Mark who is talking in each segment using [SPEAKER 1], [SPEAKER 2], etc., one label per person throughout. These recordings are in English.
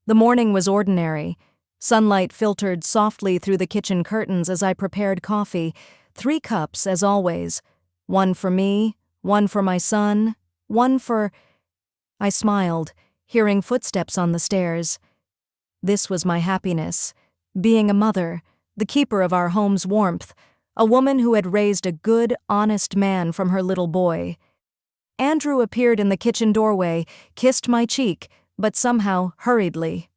[SPEAKER 1] The morning was ordinary. Sunlight filtered softly through the kitchen curtains as I prepared coffee, 3 cups as always. One for me, one for my son, one for... I smiled, hearing footsteps on the stairs. This was my happiness. Being a mother, the keeper of our home's warmth, a woman who had raised a good, honest man from her little boy. Andrew appeared in the kitchen doorway, kissed my cheek, but somehow hurriedly.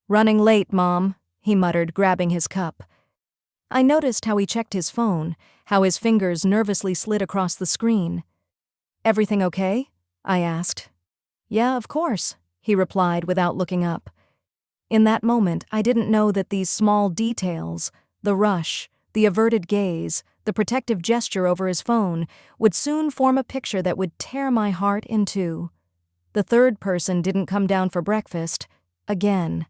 [SPEAKER 1] "Running late, Mom," he muttered, grabbing his cup. I noticed how he checked his phone, how his fingers nervously slid across the screen. "Everything okay?" I asked. "Yeah, of course," he replied without looking up. In that moment, I didn't know that these small details, the rush, the averted gaze, the protective gesture over his phone, would soon form a picture that would tear my heart in two. The third person didn't come down for breakfast. Again.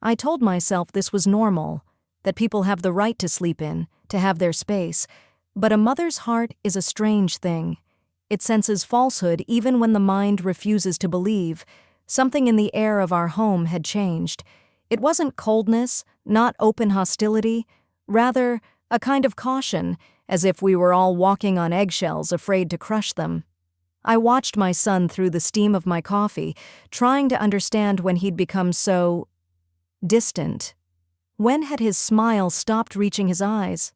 [SPEAKER 1] I told myself this was normal, that people have the right to sleep in, to have their space, but a mother's heart is a strange thing. It senses falsehood even when the mind refuses to believe. Something in the air of our home had changed. It wasn't coldness, not open hostility, rather a kind of caution, as if we were all walking on eggshells, afraid to crush them. I watched my son through the steam of my coffee, trying to understand when he'd become so distant. When had his smile stopped reaching his eyes?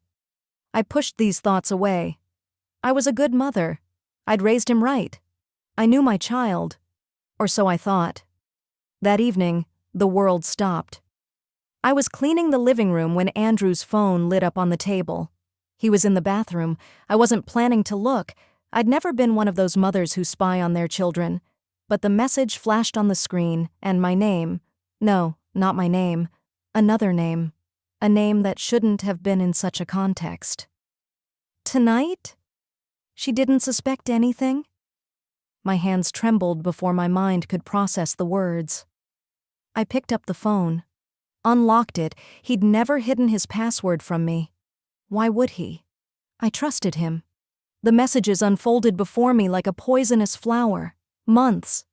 [SPEAKER 1] I pushed these thoughts away. I was a good mother. I'd raised him right. I knew my child. Or so I thought. That evening, the world stopped. I was cleaning the living room when Andrew's phone lit up on the table. He was in the bathroom. I wasn't planning to look. I'd never been one of those mothers who spy on their children. But the message flashed on the screen, and my name. No, not my name. Another name. A name that shouldn't have been in such a context. Tonight? She didn't suspect anything? My hands trembled before my mind could process the words. I picked up the phone. Unlocked it. He'd never hidden his password from me. Why would he? I trusted him. The messages unfolded before me like a poisonous flower. Months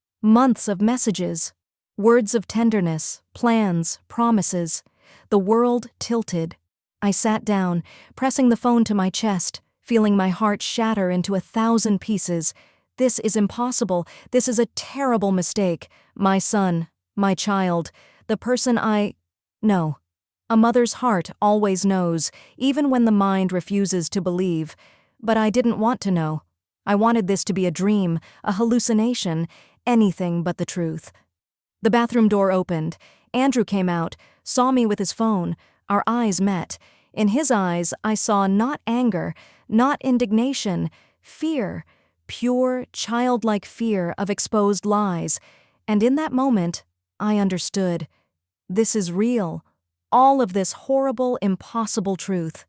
[SPEAKER 1] of messages. Words of tenderness, plans, promises. The world tilted. I sat down, pressing the phone to my chest, feeling my heart shatter into 1,000 pieces. This is impossible. This is a terrible mistake. My son, my child, the person No. A mother's heart always knows, even when the mind refuses to believe. But I didn't want to know. I wanted this to be a dream, a hallucination, anything but the truth. The bathroom door opened. Andrew came out, saw me with his phone. Our eyes met. In his eyes, I saw not anger, not indignation, fear, pure, childlike fear of exposed lies. And in that moment, I understood. This is real. All of this horrible, impossible truth.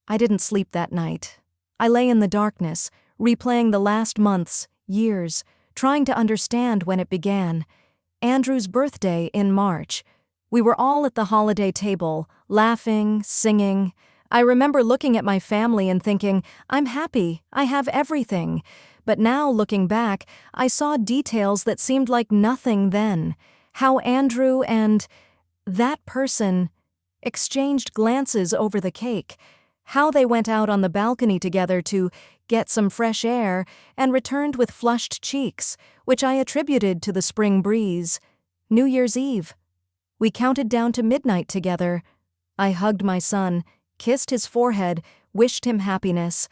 [SPEAKER 1] I didn't sleep that night. I lay in the darkness, replaying the last months, years, trying to understand when it began. Andrew's birthday in March. We were all at the holiday table, laughing, singing. I remember looking at my family and thinking, I'm happy, I have everything. But now, looking back, I saw details that seemed like nothing then. How Andrew and that person exchanged glances over the cake. How they went out on the balcony together to get some fresh air and returned with flushed cheeks, which I attributed to the spring breeze. New Year's Eve. We counted down to midnight together. I hugged my son, kissed his forehead, wished him happiness.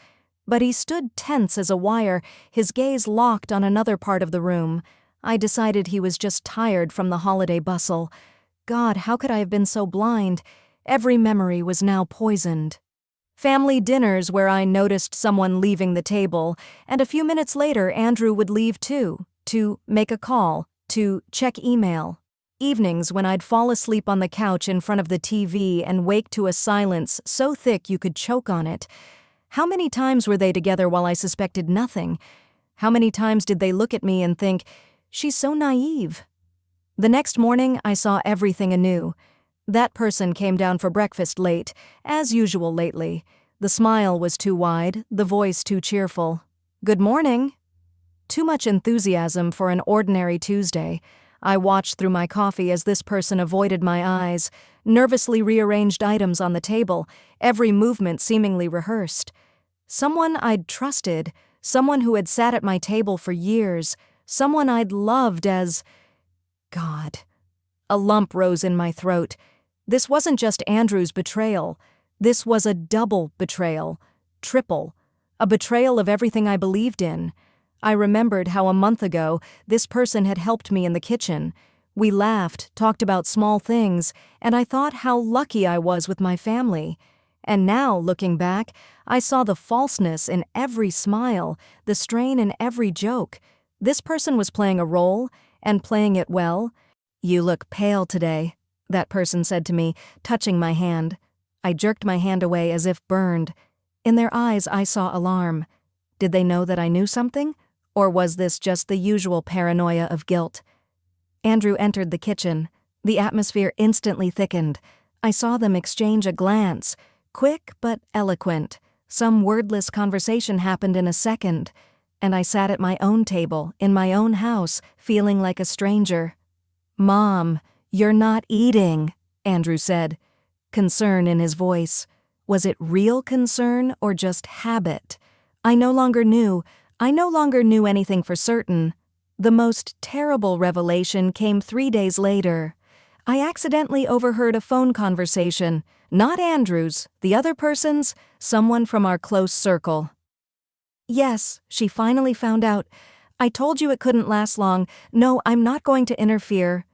[SPEAKER 1] But he stood tense as a wire, his gaze locked on another part of the room. I decided he was just tired from the holiday bustle. God, how could I have been so blind? Every memory was now poisoned. Family dinners where I noticed someone leaving the table, and a few minutes later Andrew would leave too, to make a call, to check email. Evenings when I'd fall asleep on the couch in front of the TV and wake to a silence so thick you could choke on it. How many times were they together while I suspected nothing? How many times did they look at me and think, she's so naive? The next morning I saw everything anew. That person came down for breakfast late, as usual lately. The smile was too wide, the voice too cheerful. Good morning. Too much enthusiasm for an ordinary Tuesday. I watched through my coffee as this person avoided my eyes, nervously rearranged items on the table, every movement seemingly rehearsed. Someone I'd trusted, someone who had sat at my table for years, someone I'd loved as... God. A lump rose in my throat. This wasn't just Andrew's betrayal. This was a double betrayal. Triple. A betrayal of everything I believed in. I remembered how a month ago this person had helped me in the kitchen. We laughed, talked about small things, and I thought how lucky I was with my family. And now, looking back, I saw the falseness in every smile, the strain in every joke. This person was playing a role, and playing it well. "You look pale today," that person said to me, touching my hand. I jerked my hand away as if burned. In their eyes I saw alarm. Did they know that I knew something? Or was this just the usual paranoia of guilt? Andrew entered the kitchen. The atmosphere instantly thickened. I saw them exchange a glance, quick but eloquent. Some wordless conversation happened in a second, and I sat at my own table, in my own house, feeling like a stranger. "Mom, you're not eating," Andrew said, concern in his voice. Was it real concern or just habit? I no longer knew anything for certain. The most terrible revelation came 3 days later. I accidentally overheard a phone conversation, not Andrew's, the other person's, someone from our close circle. "Yes," she finally found out. "I told you it couldn't last long. No, I'm not going to interfere."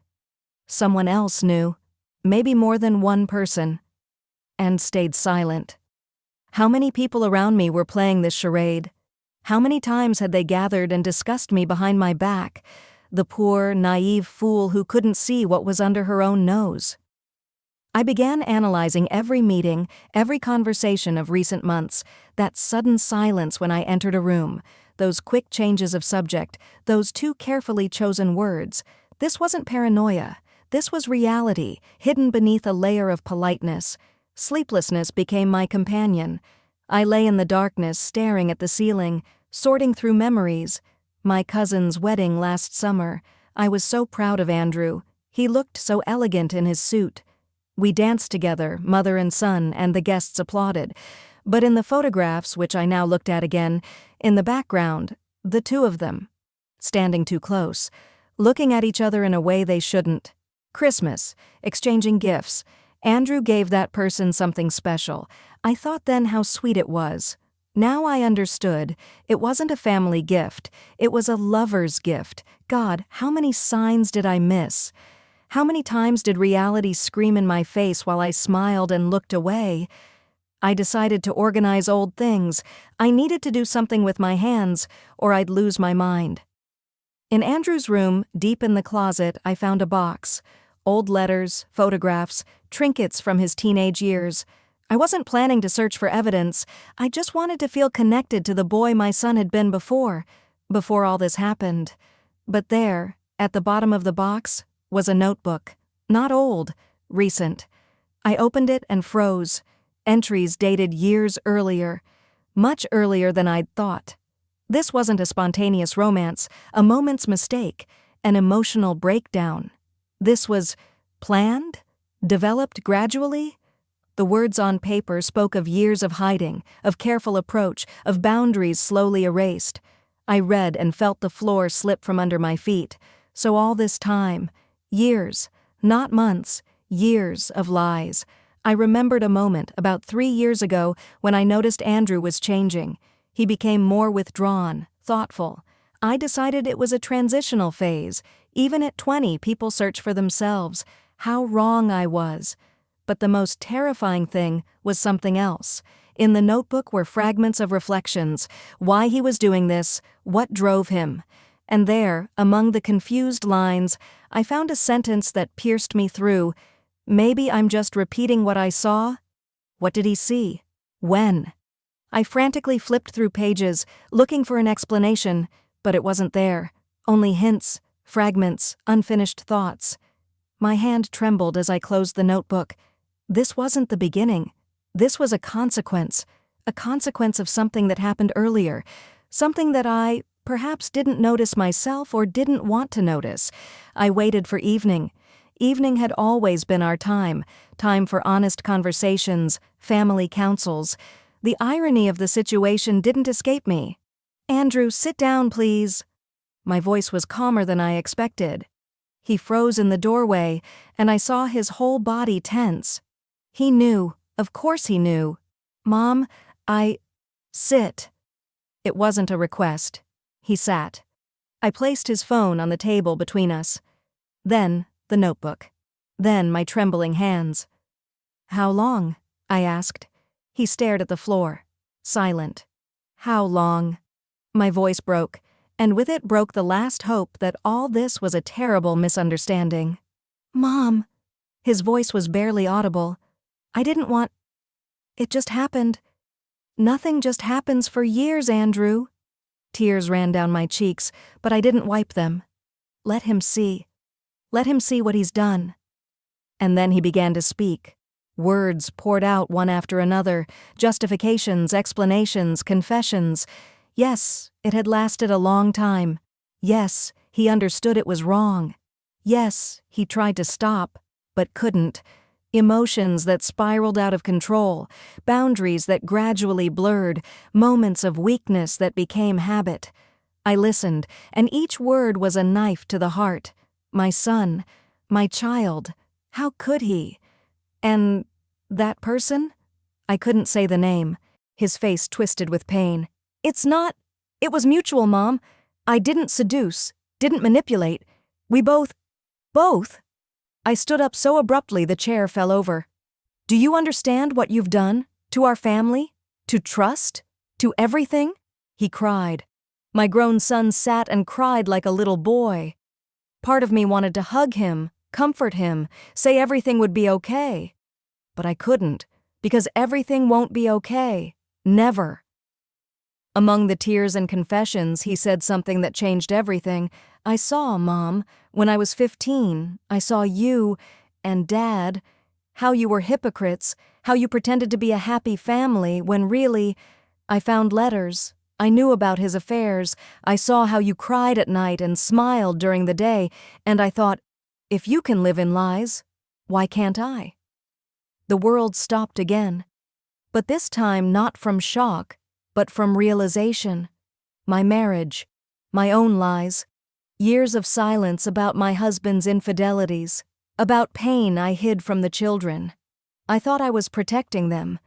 [SPEAKER 1] Someone else knew, maybe more than one person, and stayed silent. How many people around me were playing this charade? How many times had they gathered and discussed me behind my back, the poor, naive fool who couldn't see what was under her own nose? I began analyzing every meeting, every conversation of recent months, that sudden silence when I entered a room, those quick changes of subject, those too carefully chosen words. This wasn't paranoia. This was reality, hidden beneath a layer of politeness. Sleeplessness became my companion. I lay in the darkness, staring at the ceiling, sorting through memories. My cousin's wedding last summer. I was so proud of Andrew. He looked so elegant in his suit. We danced together, mother and son, and the guests applauded. But in the photographs, which I now looked at again, in the background, the two of them, standing too close, looking at each other in a way they shouldn't. Christmas, exchanging gifts. Andrew gave that person something special. I thought then how sweet it was. Now I understood. It wasn't a family gift. It was a lover's gift. God, how many signs did I miss? How many times did reality scream in my face while I smiled and looked away? I decided to organize old things. I needed to do something with my hands, or I'd lose my mind. In Andrew's room, deep in the closet, I found a box. Old letters, photographs, trinkets from his teenage years. I wasn't planning to search for evidence. I just wanted to feel connected to the boy my son had been before all this happened. But there, at the bottom of the box, was a notebook. Not old, recent. I opened it and froze. Entries dated years earlier. Much earlier than I'd thought. This wasn't a spontaneous romance, a moment's mistake, an emotional breakdown. This was planned? Developed gradually? The words on paper spoke of years of hiding, of careful approach, of boundaries slowly erased. I read and felt the floor slip from under my feet. So all this time, years, not months, years of lies. I remembered a moment about 3 years ago when I noticed Andrew was changing. He became more withdrawn, thoughtful. I decided it was a transitional phase. Even at 20, people search for themselves. How wrong I was. But the most terrifying thing was something else. In the notebook were fragments of reflections, why he was doing this, what drove him. And there, among the confused lines, I found a sentence that pierced me through. Maybe I'm just repeating what I saw? What did he see? When? I frantically flipped through pages, looking for an explanation, but it wasn't there. Only hints, fragments, unfinished thoughts. My hand trembled as I closed the notebook. This wasn't the beginning. This was a consequence of something that happened earlier, something that I, perhaps didn't notice myself or didn't want to notice. I waited for evening. Evening had always been our time for honest conversations, family counsels. The irony of the situation didn't escape me. "Andrew, sit down, please." My voice was calmer than I expected. He froze in the doorway, and I saw his whole body tense. He knew, of course he knew. "Mom, sit." It wasn't a request. He sat. I placed his phone on the table between us. Then the notebook. Then my trembling hands. "How long?" I asked. He stared at the floor, silent. "How long?" My voice broke, and with it broke the last hope that all this was a terrible misunderstanding. "Mom." His voice was barely audible. "I didn't want... It just happened. Nothing just happens for years, Andrew." Tears ran down my cheeks, but I didn't wipe them. Let him see. Let him see what he's done. And then he began to speak. Words poured out one after another, justifications, explanations, confessions. Yes, it had lasted a long time. Yes, he understood it was wrong. Yes, he tried to stop, but couldn't. Emotions that spiraled out of control, boundaries that gradually blurred, moments of weakness that became habit. I listened, and each word was a knife to the heart. My son, my child, how could he? And that person? I couldn't say the name. His face twisted with pain. It was mutual, Mom. I didn't seduce, didn't manipulate. We both. I stood up so abruptly the chair fell over. "Do you understand what you've done? To our family? To trust? To everything?" He cried. My grown son sat and cried like a little boy. Part of me wanted to hug him, comfort him, say everything would be okay. But I couldn't, because everything won't be okay. Never. Among the tears and confessions, he said something that changed everything. "I saw, Mom, when I was 15, I saw you and Dad, how you were hypocrites, how you pretended to be a happy family when really, I found letters. I knew about his affairs. I saw how you cried at night and smiled during the day, and I thought, if you can live in lies, why can't I?" The world stopped again. But this time not from shock, but from realization. My marriage, my own lies, years of silence about my husband's infidelities, about pain I hid from the children. I thought I was protecting them.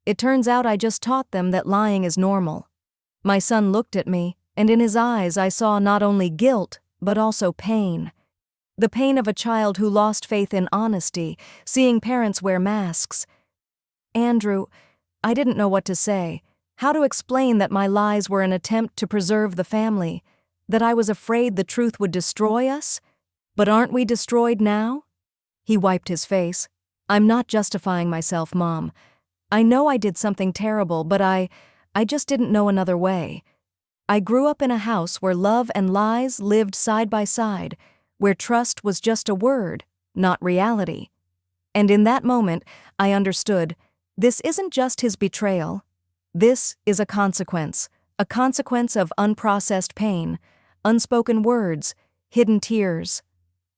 [SPEAKER 1] It turns out I just taught them that lying is normal. My son looked at me, and in his eyes I saw not only guilt, but also pain. The pain of a child who lost faith in honesty, seeing parents wear masks. "Andrew," I didn't know what to say, how to explain that my lies were an attempt to preserve the family, that I was afraid the truth would destroy us. But aren't we destroyed now? He wiped his face. "I'm not justifying myself, Mom. I know I did something terrible, but I just didn't know another way. I grew up in a house where love and lies lived side by side, where trust was just a word, not reality. And in that moment, I understood, this isn't just his betrayal. This is a consequence of unprocessed pain, unspoken words, hidden tears.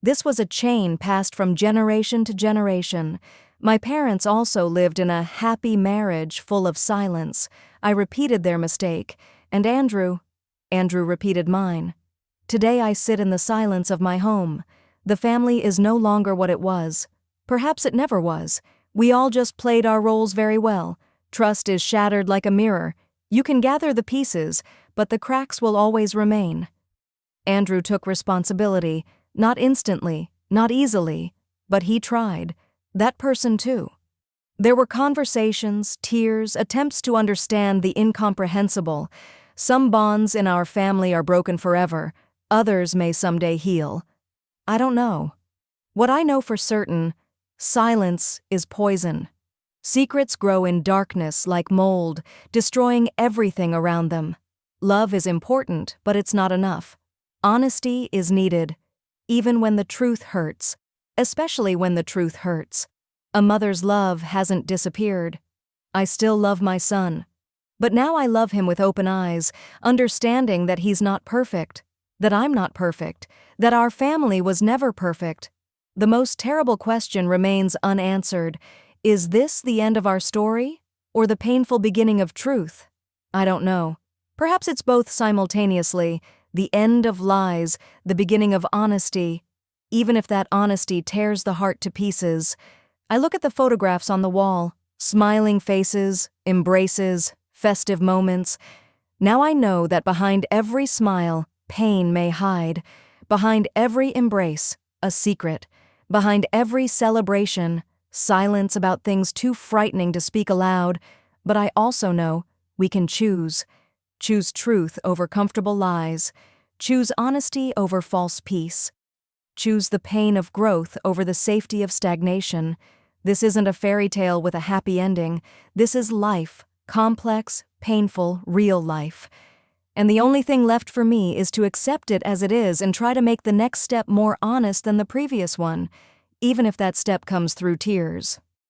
[SPEAKER 1] This was a chain passed from generation to generation. My parents also lived in a happy marriage full of silence. I repeated their mistake, and Andrew repeated mine. Today I sit in the silence of my home. The family is no longer what it was. Perhaps it never was. We all just played our roles very well. Trust is shattered like a mirror. You can gather the pieces, but the cracks will always remain. Andrew took responsibility, not instantly, not easily, but he tried. That person too. There were conversations, tears, attempts to understand the incomprehensible. Some bonds in our family are broken forever. Others may someday heal. I don't know. What I know for certain, silence is poison. Secrets grow in darkness like mold, destroying everything around them. Love is important, but it's not enough. Honesty is needed, even when the truth hurts, especially when the truth hurts. A mother's love hasn't disappeared. I still love my son, But now I love him with open eyes, understanding that he's not perfect, that I'm not perfect, that our family was never perfect. The most terrible question remains unanswered. Is this the end of our story, or the painful beginning of truth? I don't know. Perhaps it's both simultaneously, the end of lies, the beginning of honesty, even if that honesty tears the heart to pieces. I look at the photographs on the wall, smiling faces, embraces, festive moments. Now I know that behind every smile, pain may hide. Behind every embrace, a secret. Behind every celebration, silence about things too frightening to speak aloud. But I also know we can choose. Choose truth over comfortable lies. Choose honesty over false peace. Choose the pain of growth over the safety of stagnation. This isn't a fairy tale with a happy ending. This is life, complex, painful, real life. And the only thing left for me is to accept it as it is and try to make the next step more honest than the previous one, even if that step comes through tears.